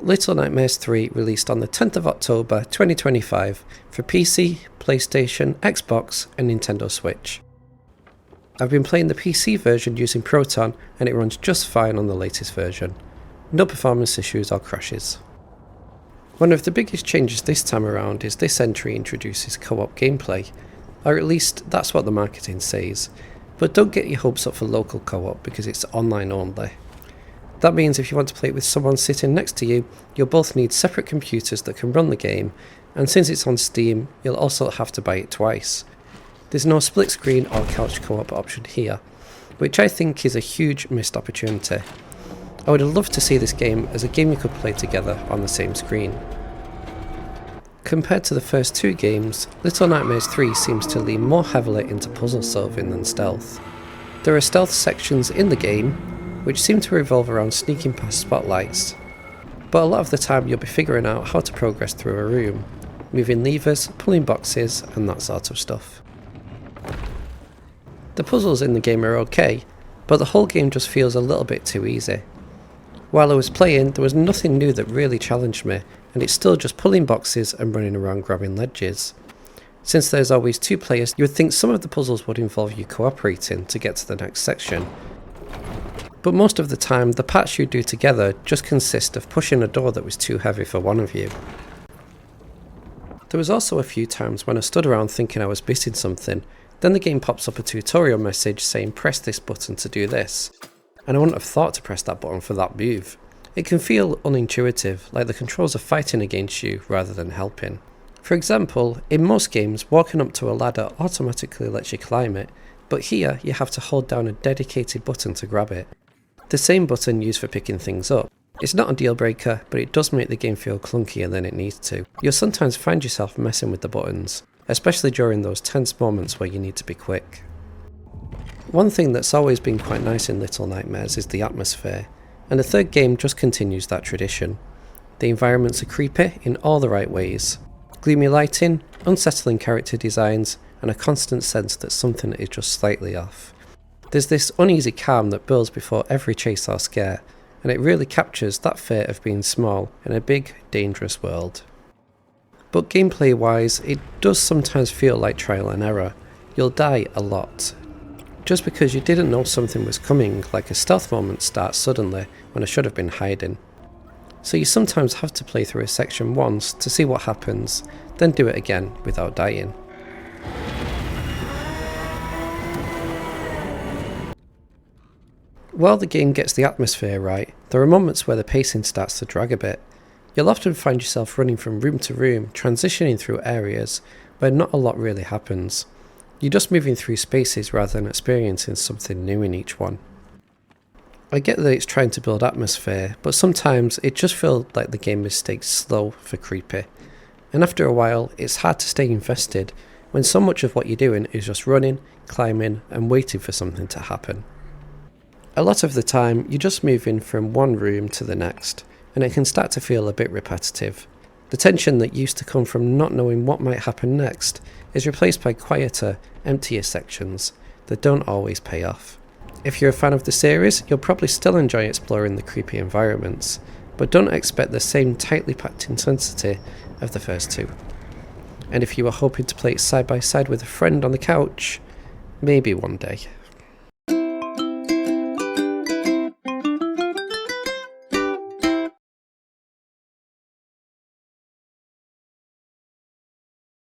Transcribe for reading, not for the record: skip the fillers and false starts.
Little Nightmares 3 released on the 10th of October 2025 for PC, PlayStation, Xbox and Nintendo Switch. I've been playing the PC version using Proton and it runs just fine on the latest version. No performance issues or crashes. One of the biggest changes this time around is this entry introduces co-op gameplay, or at least that's what the marketing says, but don't get your hopes up for local co-op because it's online only. That means if you want to play it with someone sitting next to you, you'll both need separate computers that can run the game, and since it's on Steam, you'll also have to buy it twice. There's no split screen or couch co-op option here, which I think is a huge missed opportunity. I would have loved to see this game as a game you could play together on the same screen. Compared to the first two games, Little Nightmares 3 seems to lean more heavily into puzzle solving than stealth. There are stealth sections in the game, which seem to revolve around sneaking past spotlights, but a lot of the time you'll be figuring out how to progress through a room, moving levers, pulling boxes and that sort of stuff. The puzzles in the game are okay, but the whole game just feels a little bit too easy. While I was playing, there was nothing new that really challenged me, and it's still just pulling boxes and running around grabbing ledges. Since there's always two players, you would think some of the puzzles would involve you cooperating to get to the next section. But most of the time, the parts you do together just consist of pushing a door that was too heavy for one of you. There was also a few times when I stood around thinking I was missing something, then the game pops up a tutorial message saying press this button to do this, and I wouldn't have thought to press that button for that move. It can feel unintuitive, like the controls are fighting against you rather than helping. For example, in most games, walking up to a ladder automatically lets you climb it, but here you have to hold down a dedicated button to grab it. The same button used for picking things up. It's not a deal breaker, but it does make the game feel clunkier than it needs to. You'll sometimes find yourself messing with the buttons, especially during those tense moments where you need to be quick. One thing that's always been quite nice in Little Nightmares is the atmosphere, and the third game just continues that tradition. The environments are creepy in all the right ways. Gloomy lighting, unsettling character designs, and a constant sense that something is just slightly off. There's this uneasy calm that builds before every chase or scare, and it really captures that fear of being small in a big, dangerous world. But gameplay wise, it does sometimes feel like trial and error. You'll die a lot. Just because you didn't know something was coming, like a stealth moment starts suddenly when I should have been hiding. So you sometimes have to play through a section once to see what happens, then do it again without dying. While the game gets the atmosphere right, there are moments where the pacing starts to drag a bit. You'll often find yourself running from room to room, transitioning through areas where not a lot really happens. You're just moving through spaces rather than experiencing something new in each one. I get that it's trying to build atmosphere, but sometimes it just feels like the game mistakes slow for creepy. And after a while, it's hard to stay invested when so much of what you're doing is just running, climbing and waiting for something to happen. A lot of the time, you're just moving from one room to the next, and it can start to feel a bit repetitive. The tension that used to come from not knowing what might happen next is replaced by quieter, emptier sections that don't always pay off. If you're a fan of the series, you'll probably still enjoy exploring the creepy environments, but don't expect the same tightly packed intensity of the first two. And if you were hoping to play it side by side with a friend on the couch, maybe one day.